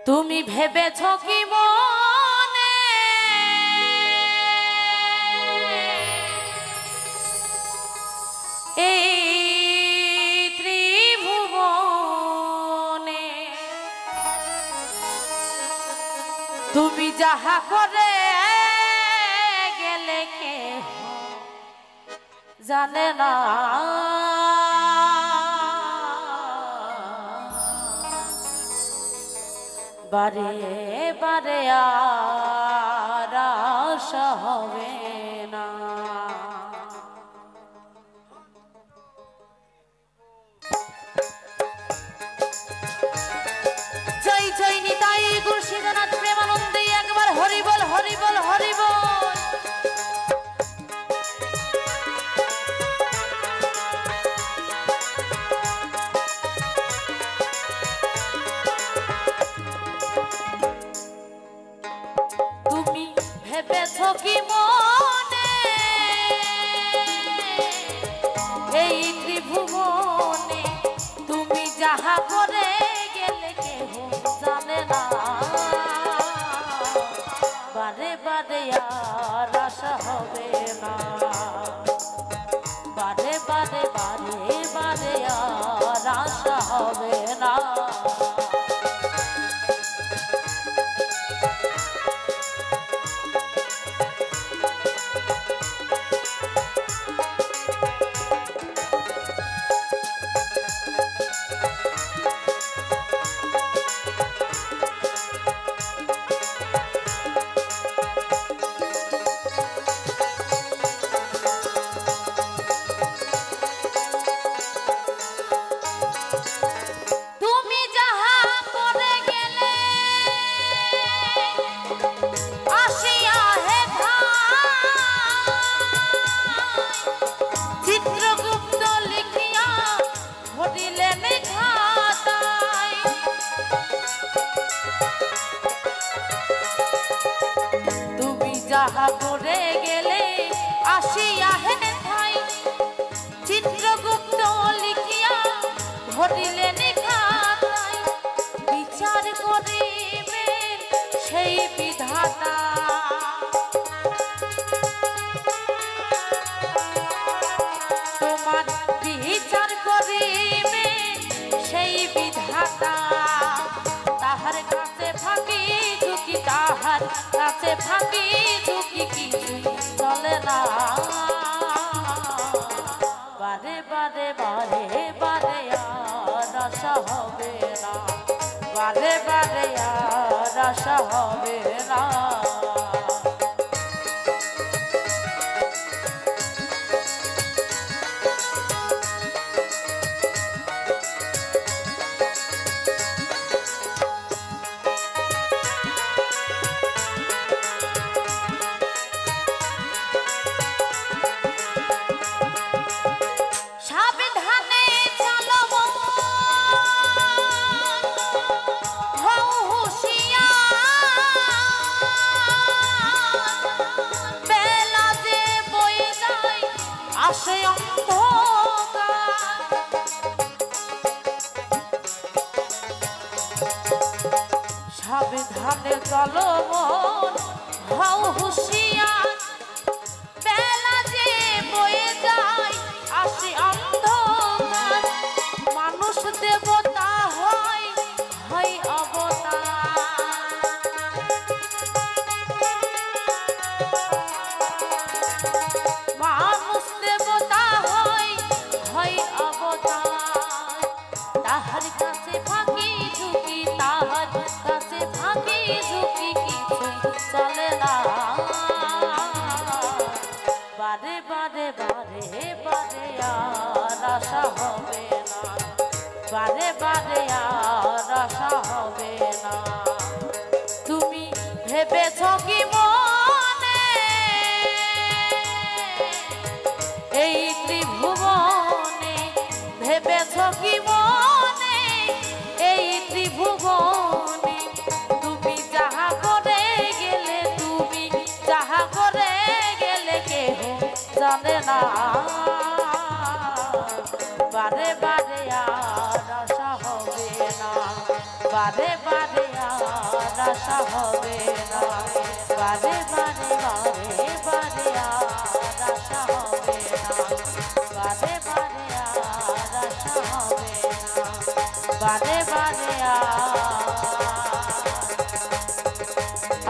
তুমি ভেবেছ কি মনে এই ত্রিভুবনে তুমি যাহা করে গেলে কে জানে না বারে বারে আর আশা হবে না। জয় জয় নিতাই গুরু সিদ্ধনাথ প্রেমানন্দে একবার হরি বল হরি বল হরি বল। ভেবেছ কি মনে এই ত্রিভুবনে তুমি যাহা করে গেলে কেহ জানে না বারে বারে আর আশা হবে না বারে বারে বারে বারে আর আশা হবে না। যাহা করে গেলে আসিয়া হে ভাই চিত্রগুপ্ত লিখিয়া ধরিলেন খাতায় বিচার করিবে সেই বিধাতা তোমার বিচার করিবে সেই বিধাতা তাহার কাছে ফাঁকি ঝুঁকি তাহার কাছে ফাঁকি ঝুঁকি কিছুই চলে না বারে বারে বারে বারে আর আশা হবে না বারে বারে আর আশা হবে না। সাবধানে চলো মন হও হুঁশিয়ার বেলা যে বয়ে যায় আসে অন্ধকার মানুষ দেবতা হয় হয় অবতার মানুষ দেবতা হয় হয় অবতার তাহার কাছে ফাঁকি ঝুঁকি তাহার কাছে ফাঁকি ঝুঁকি কিছুই চলে না বারে বারে বারে বারে আর আশা হবে না বারে বারে আর আশা হবে না। তুমি ভেবেছ কি মনে এই ত্রিভুবনে ভেবেছ কি মনে এই ত্রিভুবনে তুমি যাহা করে গেলে কেহ জানে না বারে বারে আর আশা হবে না, বারে বারে আর আশা হবে না, বারে বারে বারে বারে আর আশা হবে না, বারে বারে আর আশা হবে না, বারে বারে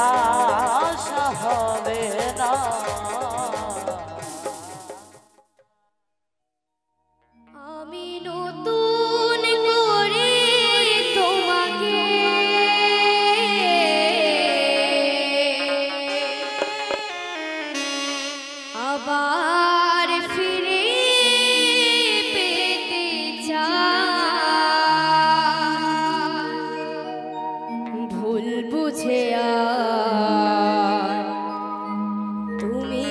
আশা হবে না। আমি নতুন করে তোমাকে আবার ফিরে পেতে চাই, ভুল বুঝে আর তুমি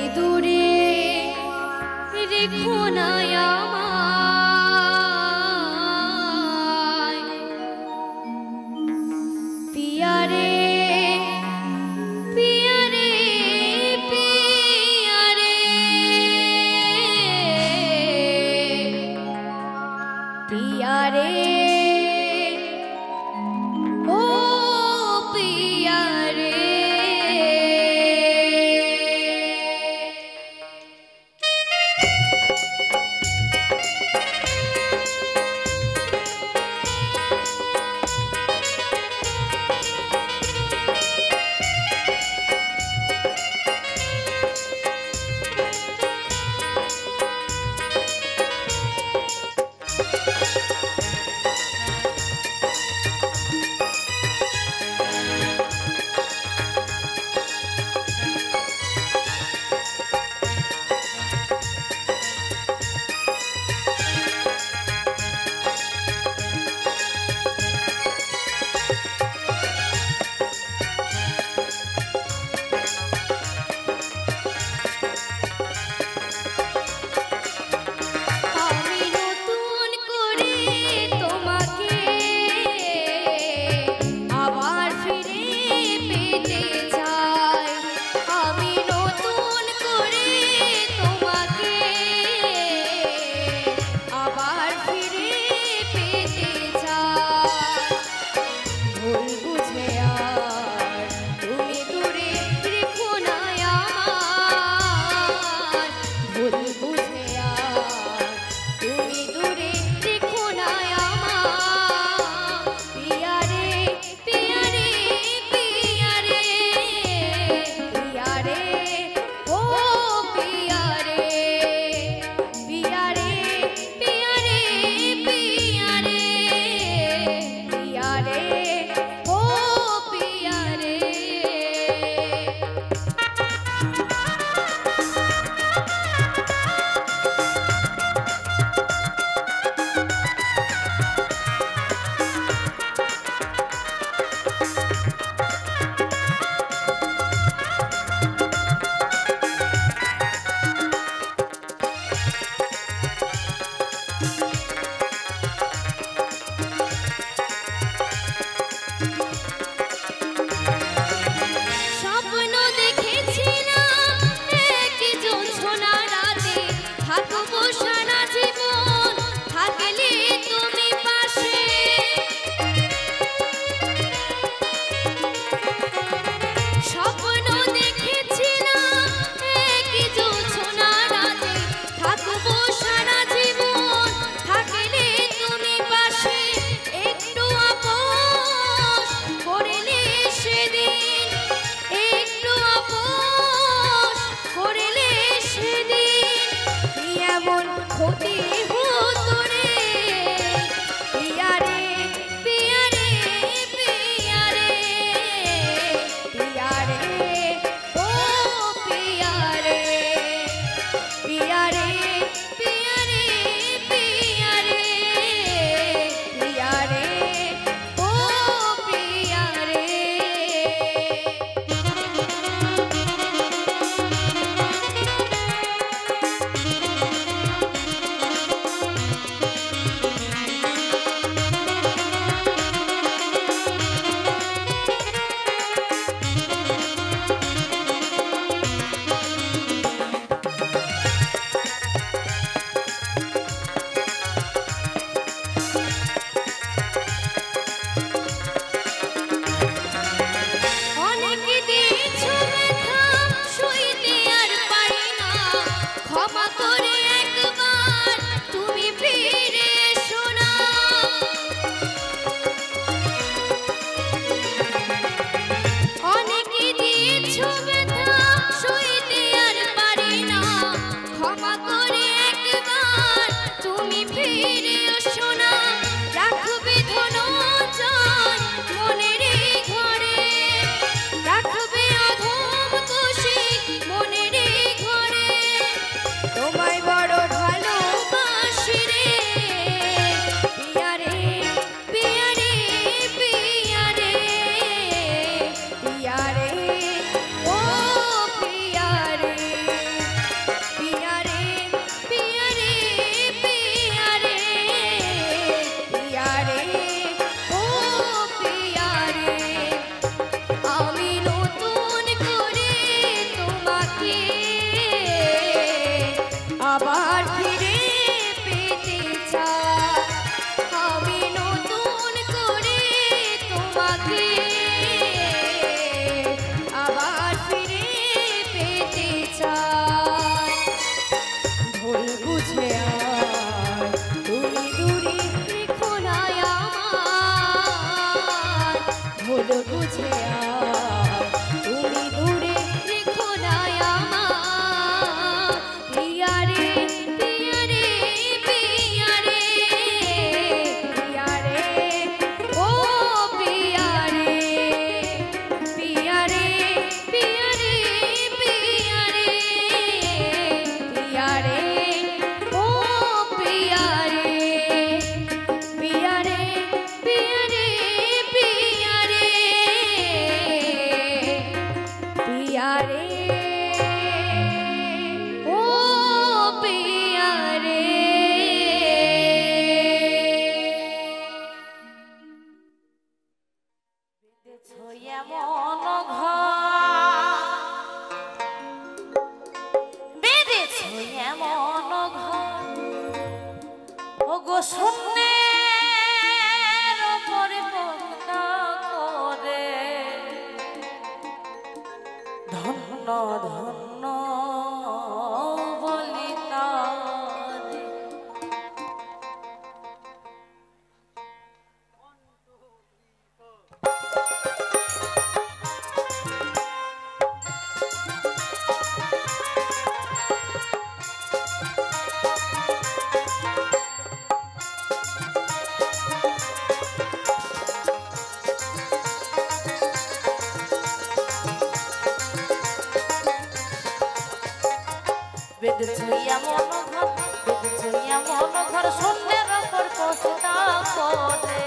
বেঁধেছে এমন ঘর, বেঁধেছে এমন ঘর শূন্যের ওপর পোষতা করে।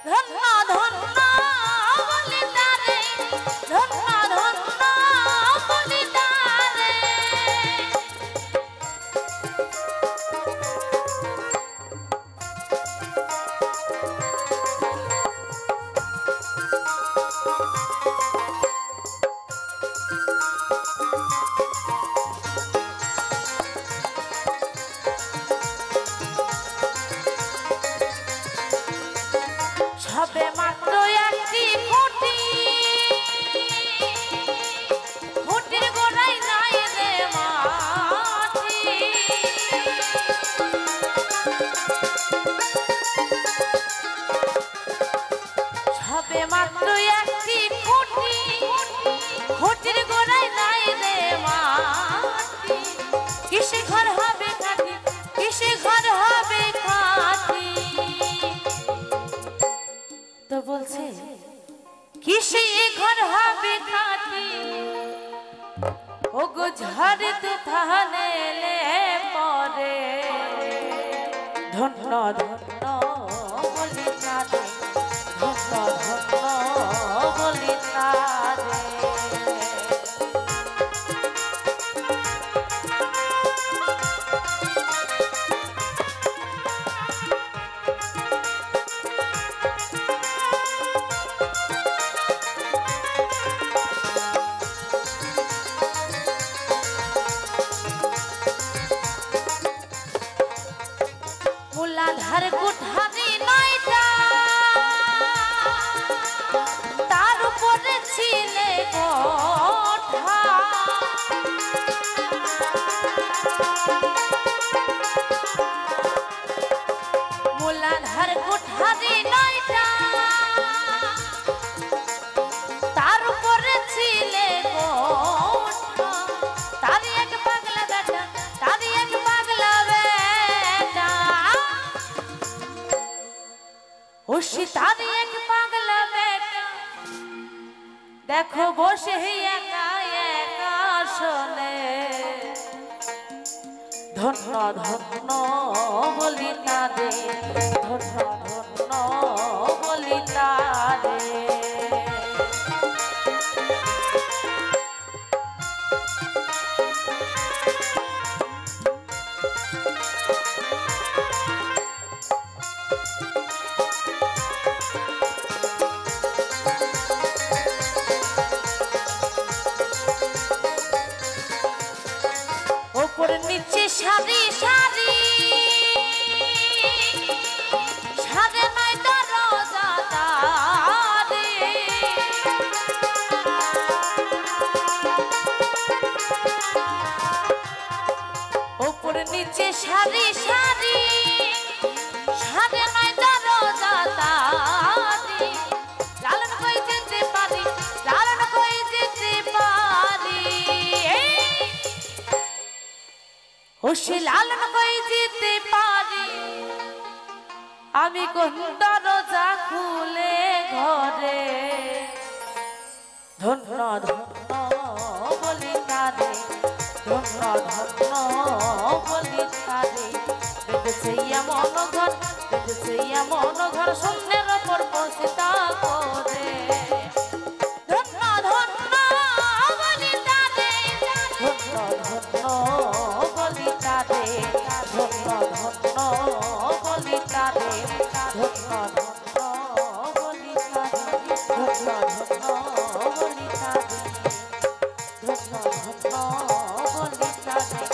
ধন্য ধন্য বলি তারে, ধন্য ধন্য বলি তারে। সবে মাত্র একটি খুঁটি, খুঁটির গোড়ায় নাই রে মাটি। সবে মাত্র একটি খুঁটি, খুঁটির গোড়ায় নাই রে মাটি। কিসে ঘর হবে খাঁটি, কিসে ঘর হবে খাঁটি। তো বলছে কিসে ঘর হবে খাঁটি। ওগো ঝড় তুফান এলে পরে, ধন্য ধন্য বলি তারে, ধন্য ধন্য বলি তারে। মূলাধার কুঠারি নয়টা, তার উপরে ছিলে কোঠা। মূলাধার কুঠারি নয়টা, তার উপরে ছিলে কোঠা। তারি এক পাগলা বেটা, তারি এক পাগলা বেটা। ওসি তারি এক পাগলা বেটা, দেখো বসে একা একা শোনে। ধন্য ধন্য বলি তারে, ধন্য ধন্য বলি তারে। ওপর নিচে সারি সারি, সারে নাই দরজা তারে। ওপর নিচে সারি সারি, সারে নাই দরজা তারে। লালন কই যেতে পারি, লালন কই যেতে পারি। ও সে লালন কই যেতে পারি, আমি কোন দরজা খুলে ঘরে। ধন্য ধন্য বলি তারে, ধন্য ধন্য বলি তারে। বেঁধেছে এমন ঘর, বেঁধেছে এমন ঘর শূন্যের ওপর পোষতা করে। ধন্য ধন্য বলি তারে, ধন্য ধন্য বলি তারে, ধন্য ধন্য বলি তারে, ধন্য ধন্য বলি তারে, ধন্য ধন্য বলি তারে, ধন্য ধন্য বলি তারে, ধন্য ধন্য বলি তারে।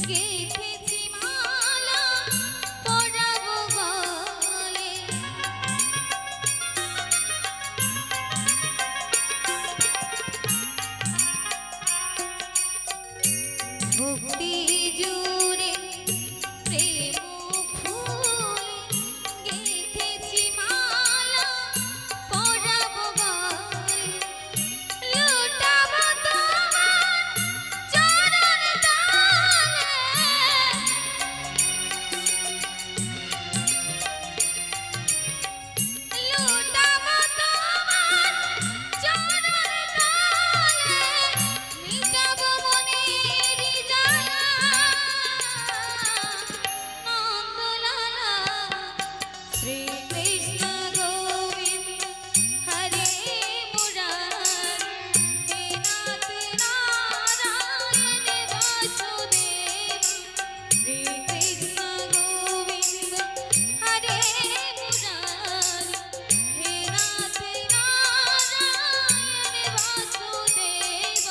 গেঁথেছি মালা পরাবো গলে ভক্তি জুড়ে প্রেম ফুলে গেঁথেছি মালা পরাবো গলে লুটাবো তোমার চরণ তলে লুটাবো তোমার চরণ তলে মিটাবো মনের জ্বালা নন্দলালা শ্রীকৃষ্ণ গোবিন্দ হরে মুরারি হে নাথ নারায়ণ বাসুদেব শ্রীকৃষ্ণ গোবিন্দ হরে মুরারি হে নাথ নারায়ণ বাসুদেব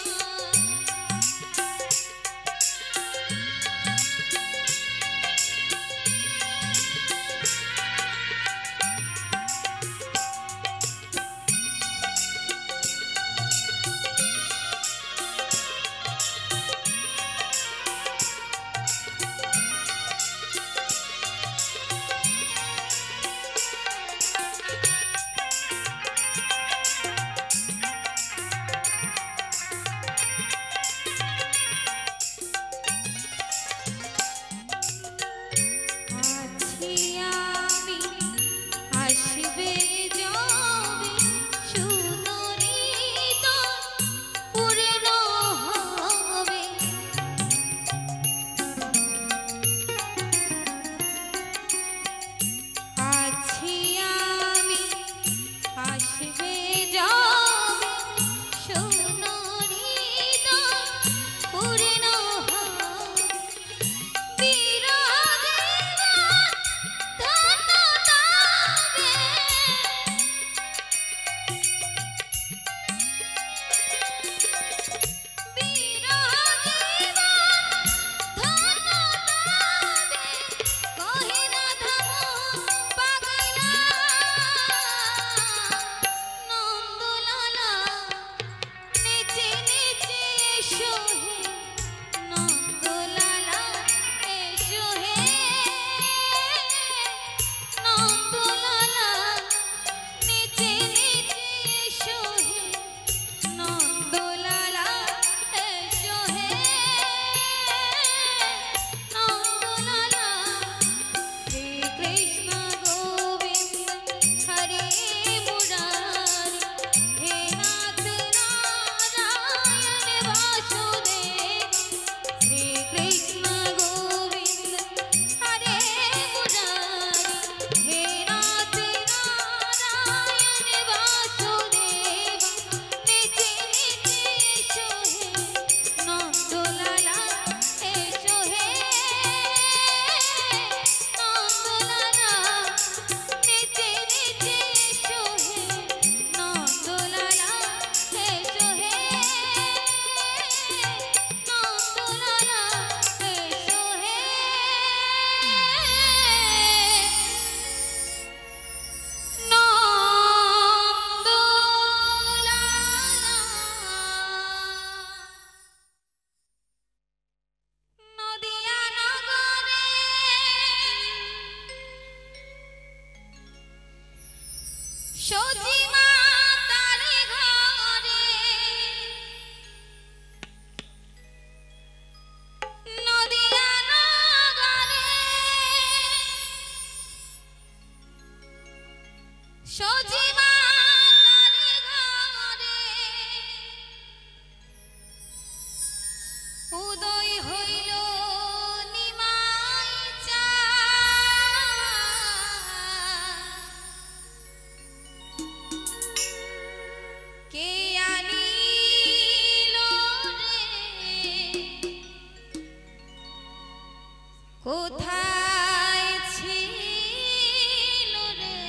আছি আমি আসবে যাবে সুদরিত পূর্ণ হবে আছি আমি আসবে যাবে সুদরিত পূর্ণ হবে নেচে নেচে এসো হে নন্দলালা এসো হে নন্দলালা নেচে নেচে এসো হে নন্দলালা এসো হে নন্দলালা শ্রীকৃষ্ণ গোবিন্দ হরে মুরারি হে নাথ নারায়ণ বাসুদেব শ্রীকৃষ্ণ গোবিন্দ হরে মুরারি হে নাথ নারায়ণ বাসুদেব নেচে নেচে এসো হে নন্দলালা এসো হে নন্দলালা নেচে নেচে এসো হে নন্দলালা এসো হে নন্দলালা এসো হে নদিয়া নগরে সচিমা তার ঘরে নদিয়া নগরে সচিমা তার ঘরে উদয় হইল নিমাই কে আনিল রে কোথায় ছিল রে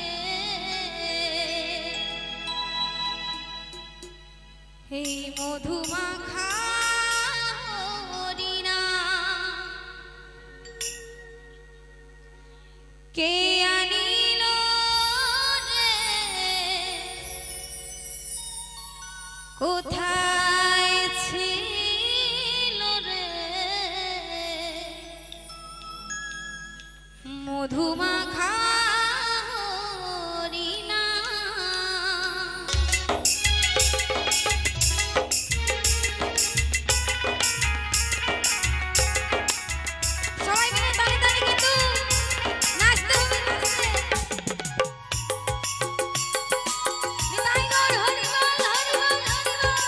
এই মধুমাখা হরিনা কোথায় ছিল রে মধুমাখা হরিণা? সবাই মিলে তালি তালি কিন্তু নাচতে হবে, নাচতে। নিতাই গৌর হরি বল, হরি বল, হরি বল।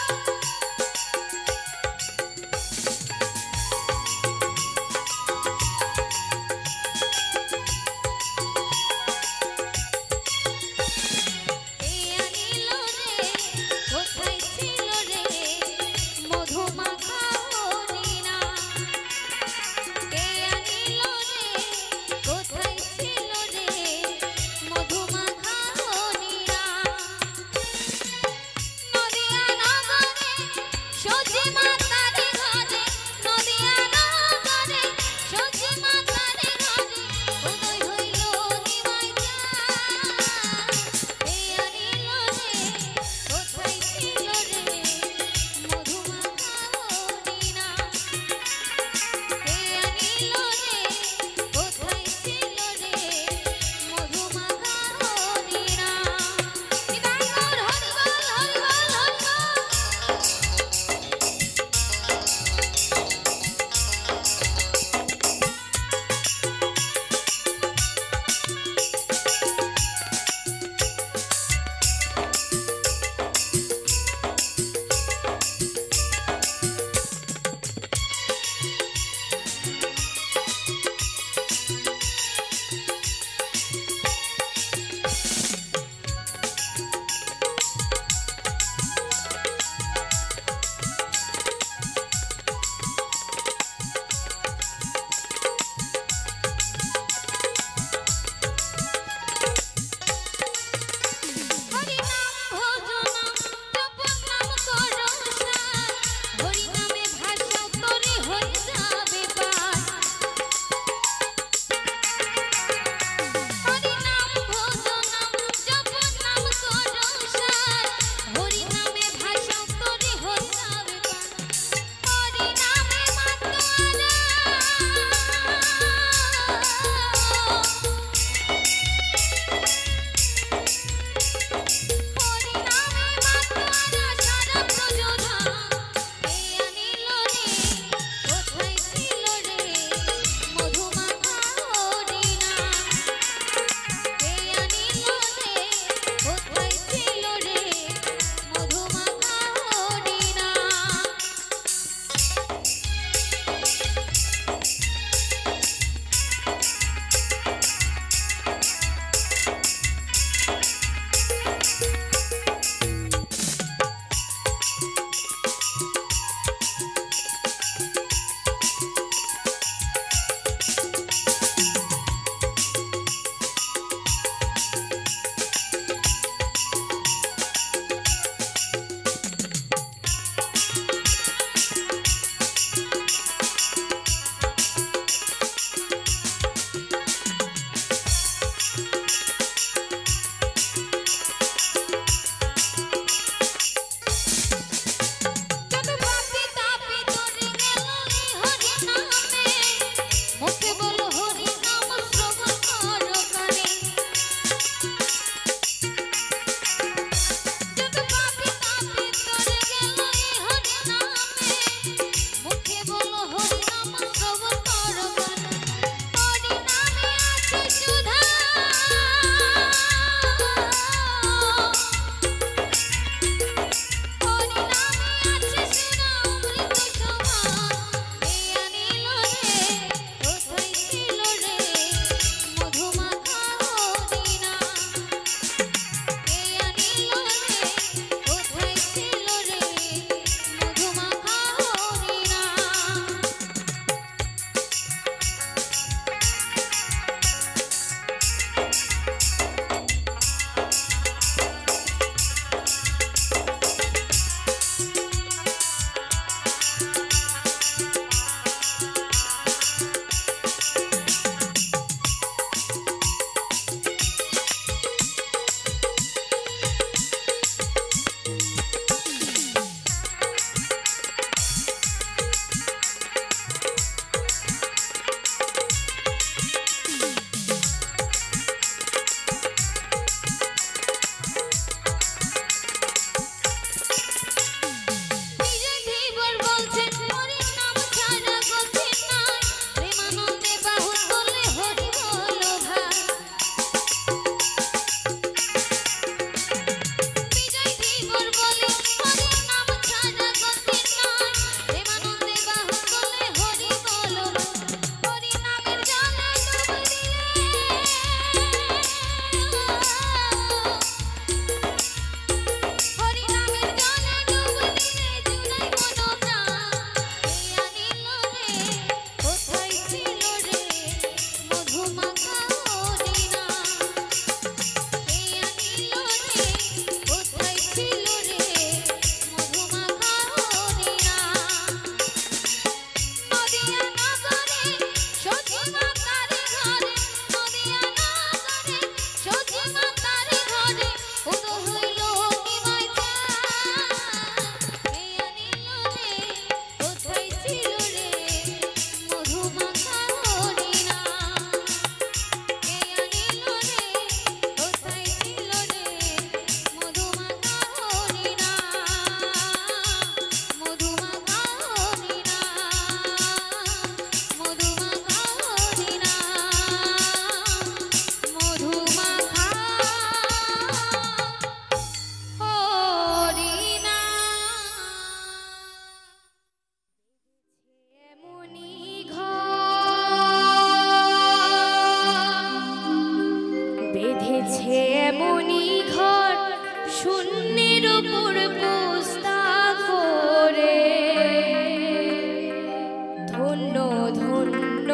ধন্য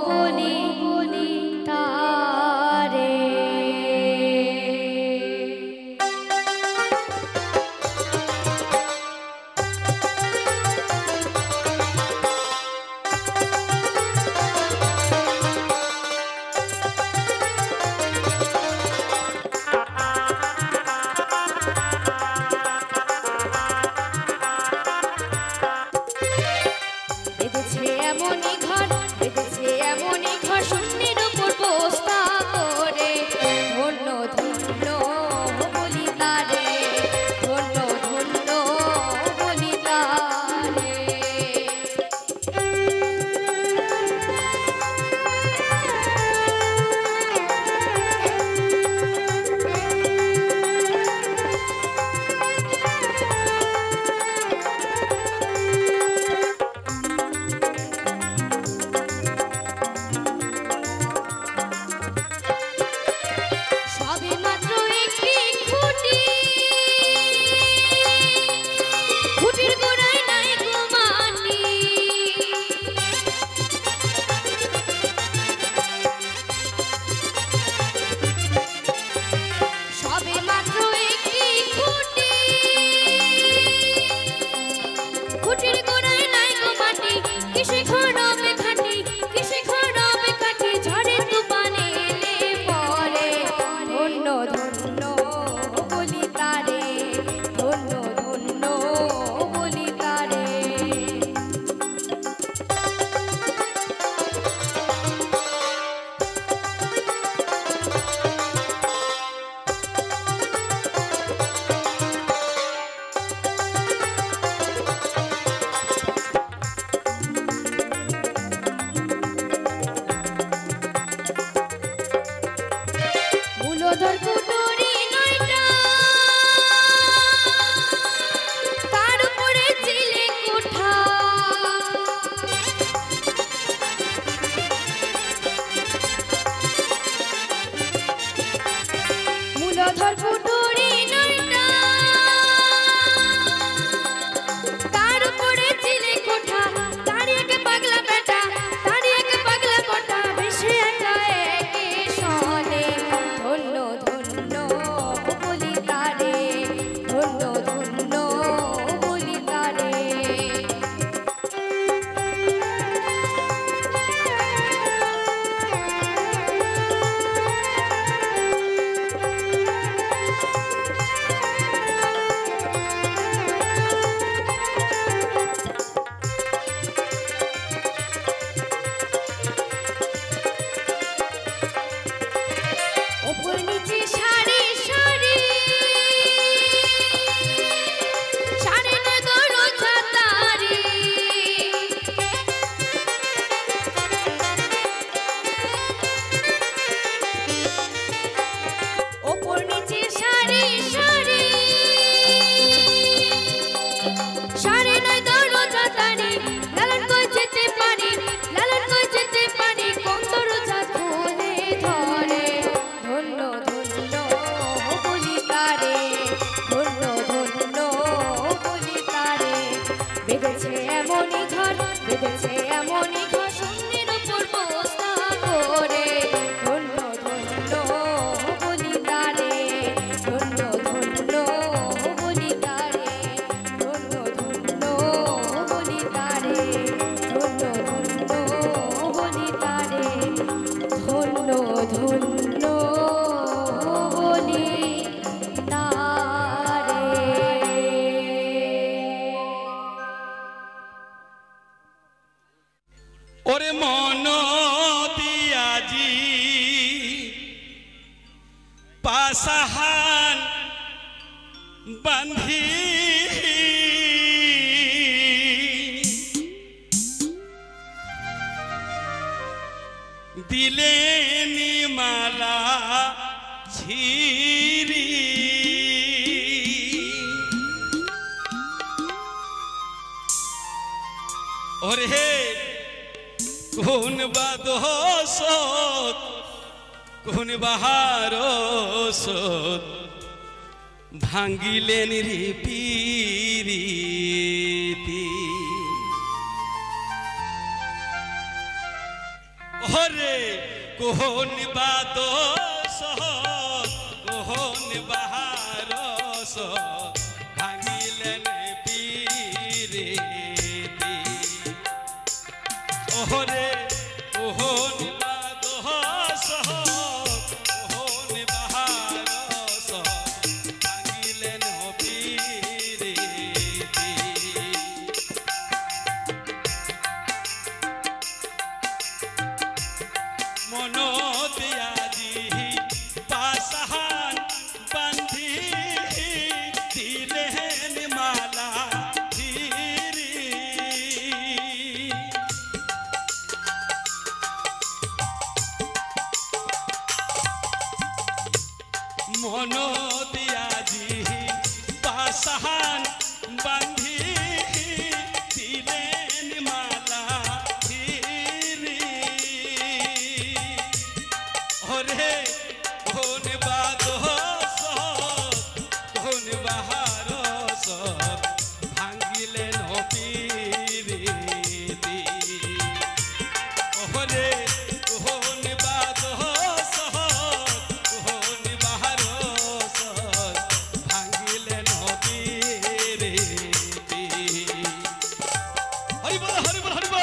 বলি তারে। पासाहान बंधी दिले निमाला छिरी और हे कौन बादोसोत कौन बहारोसोत भांगिलेन रे पीरीती ওরে কোন বাদস কোন বাহারস ভাঙিলেন পীরে ওরে কোন বাদস কোন বাহারস ভাঙিলেন পীরে মন দিয়াজি পাশান বান্ধি দিলেন মালা ধীরে মন দিয়াজি পাশান বান্ধি দিলেন মালা ধীরে ওরে কোন বাদস কোন বাহারস ভাঙিলেন পীরিতি ওরে কোন বাদস কোন বাহারস ভাঙিলেন পীরিতি হরি বল হরি বল হরি বল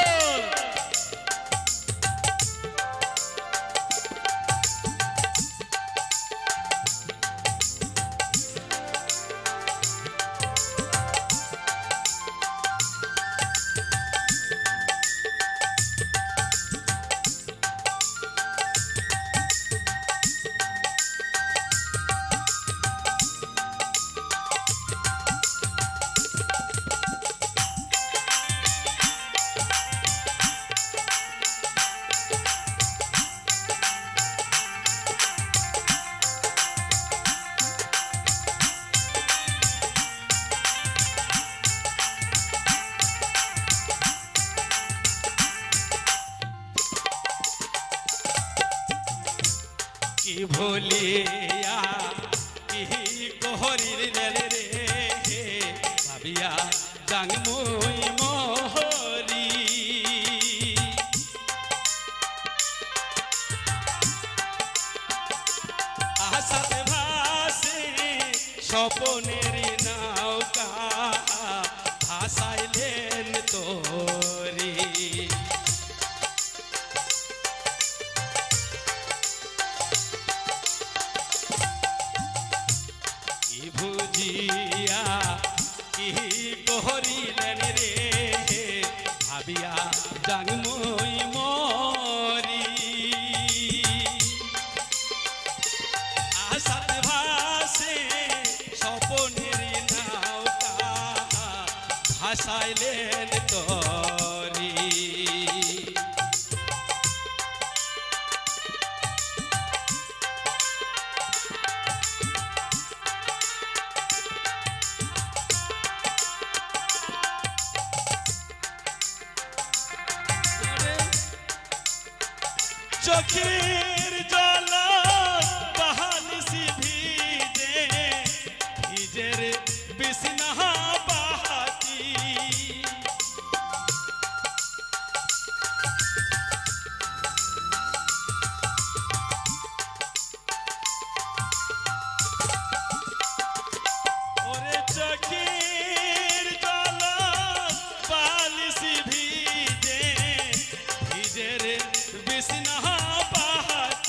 কি ভুলিয়া কি কহরিলেন রে ভাবিয়া জাং মুই মহরি আশাতে ভাসে স্বপনের নৌকা ভাসাইলেন তোরি বুঝিয়া কি করিলেন রে ভাবিয়া জাং মুই মরি আশাতে ভাসে স্বপনের নৌকা ভাসাইলেন তরি চোখের জল বাহালিসি ভিজে ভিজের বিষ্ণা বাহাতি ওরে চোখের জল বাহালিসি ভিজে ভিজের বিষ্ণা বাহাতি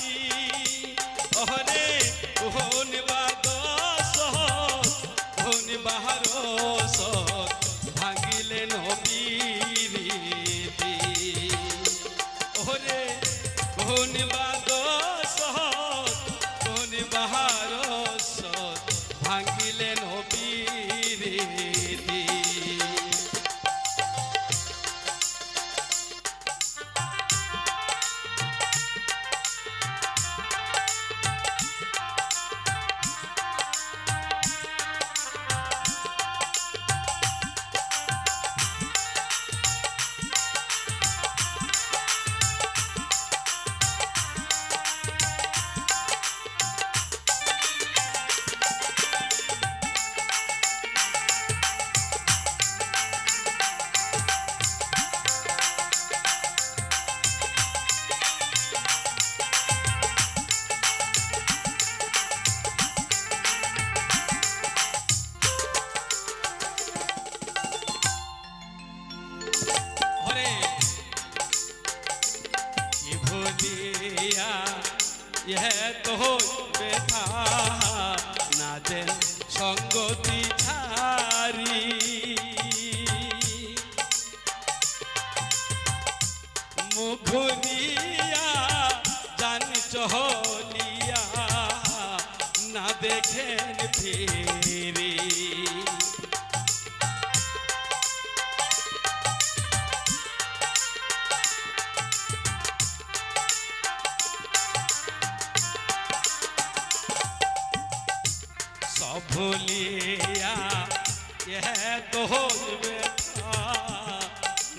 তো ব্যথা না দেন সঙ্গতি ছাড়ি মুখনিয়া জানি চহলিয়া না দেখেন ফিরি সব ভুলিয়া তো ব্যথা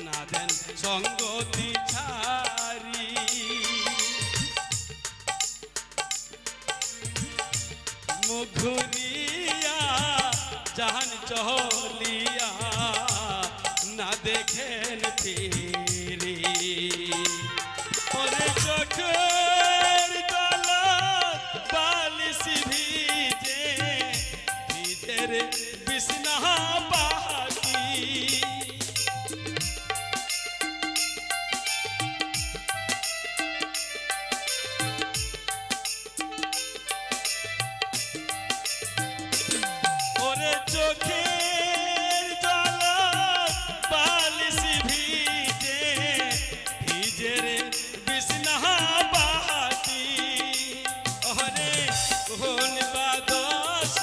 না দেন সঙ্গতি ছাড়ি মুখনিয়া জান চহলিয়া না দেখেন ফিরি ওরে চোখের তলা বালিশি ভিজে ভিজের বিছনা বাকি ওরে চোখের তলা বালিশি ভিজে ভিজের বিছনা বাকি ওরে কোন বাদস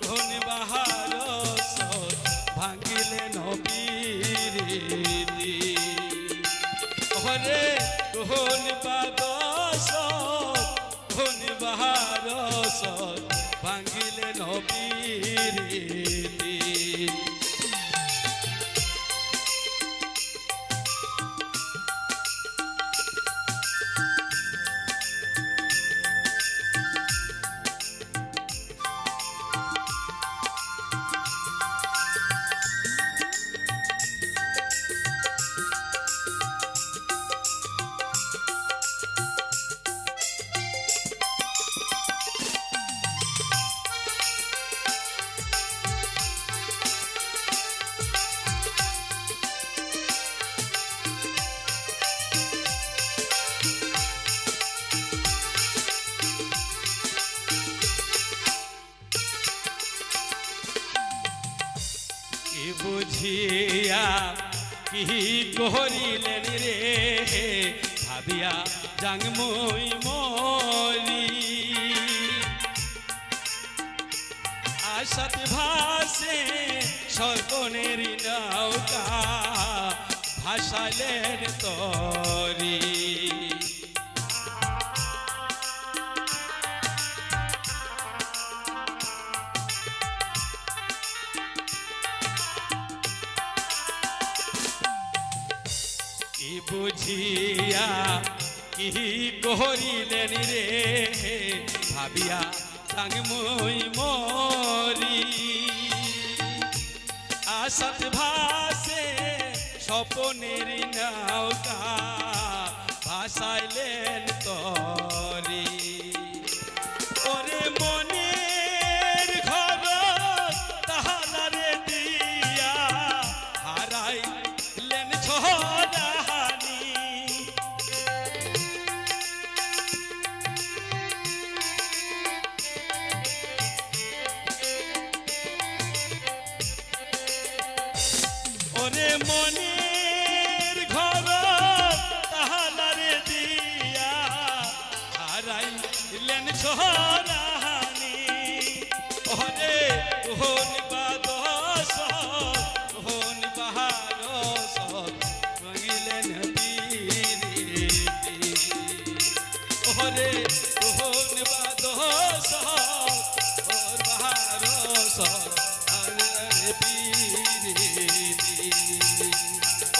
কোন বাহারস ভাঙিলে নবীরি ওরে কোন বাদস কোন বাহারস ভাঙিলে নবীরি কি বুঝিয়া কি করিলেন রে ভাবিয়া জাংমুই মরি আশাতে ভাসে সর্বনের নৌকা ভাসালেন তরি কি বুঝিয়া কি করিলেন রে ভাবিয়া জাংমুই মরি আশাত ভাসে স্বপনের নৌকা ভাসাইলেন তরি ওরে মনের ঘর তাহারে দিয়া হারাইলেন ছড়াহানি ওরে মনের ঘর তাহারে দিয়া হারাইলেন ছড়াহানি ওরে কোন বাদস কোন বাহারস ভাঙিলেন বীরি ওরে কোন বাদস কোন বাহারস ভাঙিলেন বীরি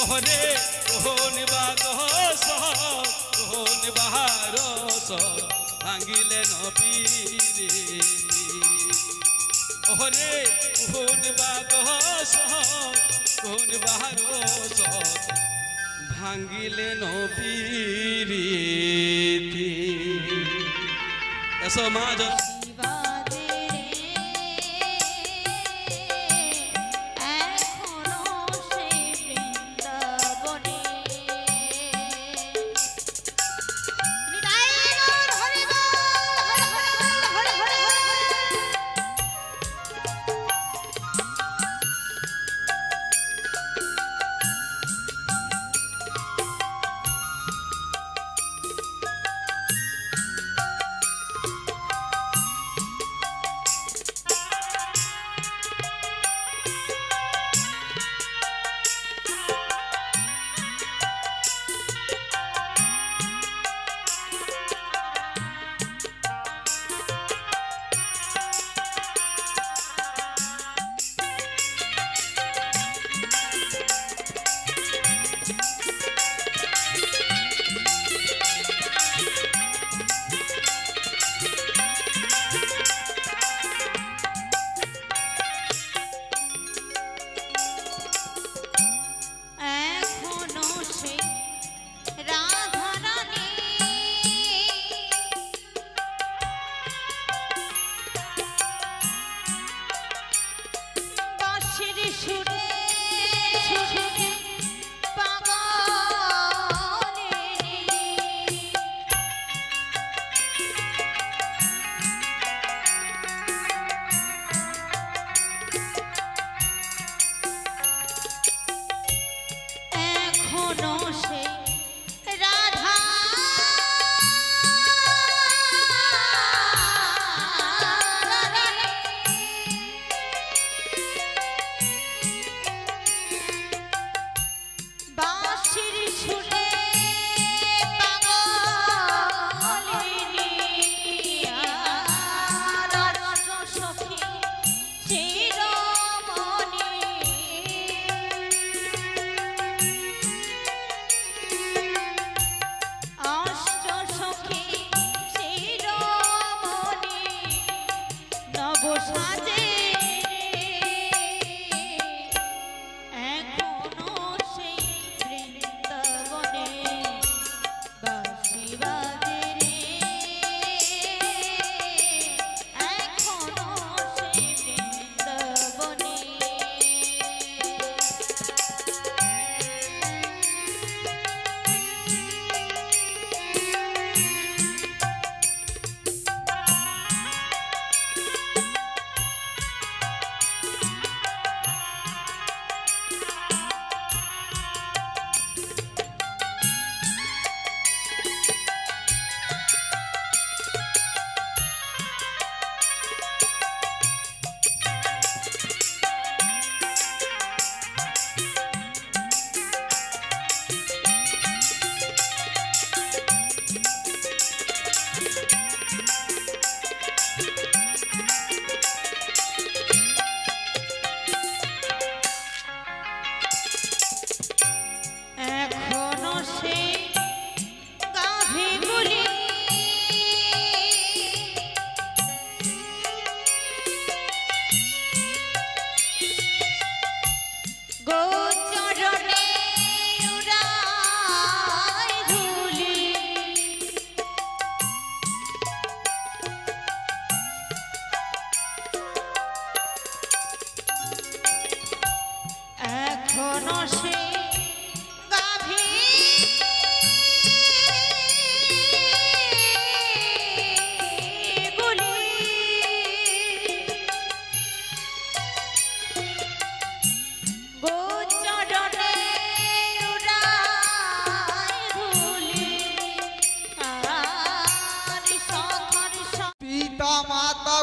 ওরে কোন বাদস কোন বাহারস ভাঙিলেন বীরি ওরে কোন বাদস কোন বাহারস ভাঙিলেন প্রীতি এসো মা নিতাই গৌর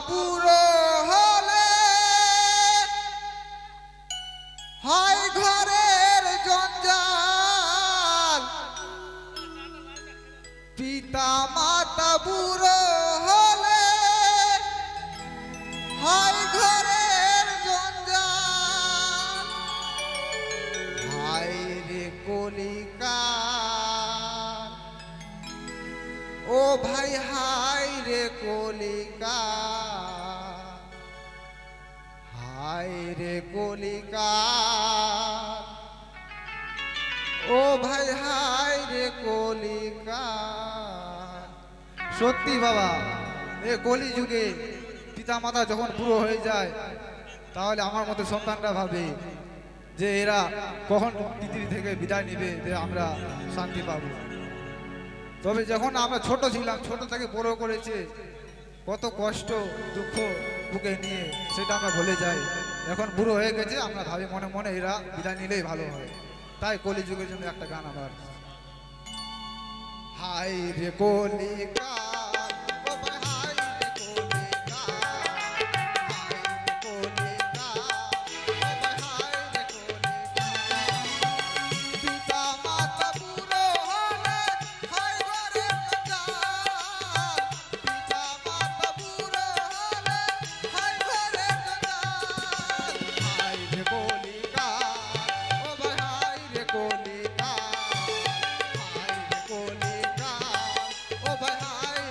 বুড়ো হলে হয় ঘরের জঞ্জাল, পিতা মাতা বুড়ো হলে হয় ঘরের জঞ্জাল। হায় রে কলিকাল, ও ভাই হায় রে কলিকাল, হায় রে কলিকাল, ও ভাই হায় রে কলিকাল। সত্যি বাবা, এ কলি যুগে পিতা মাতা যখন বুড়ো হয়ে যায় তাহলে আমার মতো সন্তানরা ভাবে যে এরা কখন পৃথিবী থেকে বিদায় নিবে, যে আমরা শান্তি পাবো। তবে যখন আমরা ছোট ছিলাম, ছোট থেকে বড় করেছে, কত কষ্ট দুঃখ বুকে নিয়ে সেটা আমরা ভুলে যাই। এখন বুড়ো হয়ে গেছে, আমরা ভাবি মনে মনে এরা বিদায় নিলেই ভালো হয়। তাই কলিযুগের জন্য একটা গান আমার। হায় রে কলিকাল, ও ভাই হায় রে কলিকাল, হায় রে কলিকাল, ও ভাই হায় রে কলিকাল। পিতা মাতা বুড়ো হলে হয় ঘরের জঞ্জাল, পিতা মাতা বুড়ো হলে হয় ঘরের জঞ্জাল। হায় রে কলিকাল, ও ভাই হায় রে কলিকাল, হায় রে কলিকাল, ও ভাই হায়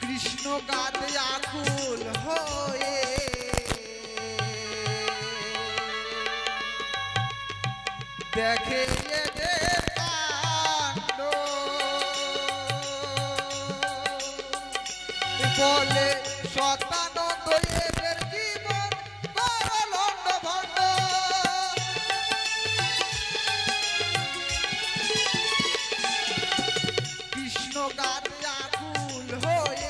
কৃষ্ণ গাতে আকুল হয়ে দেখে এদের কাণ্ড বলে শতানন্দ এদের জীবন লন্ড ভণ্ড কৃষ্ণ গাতে আকুল হয়ে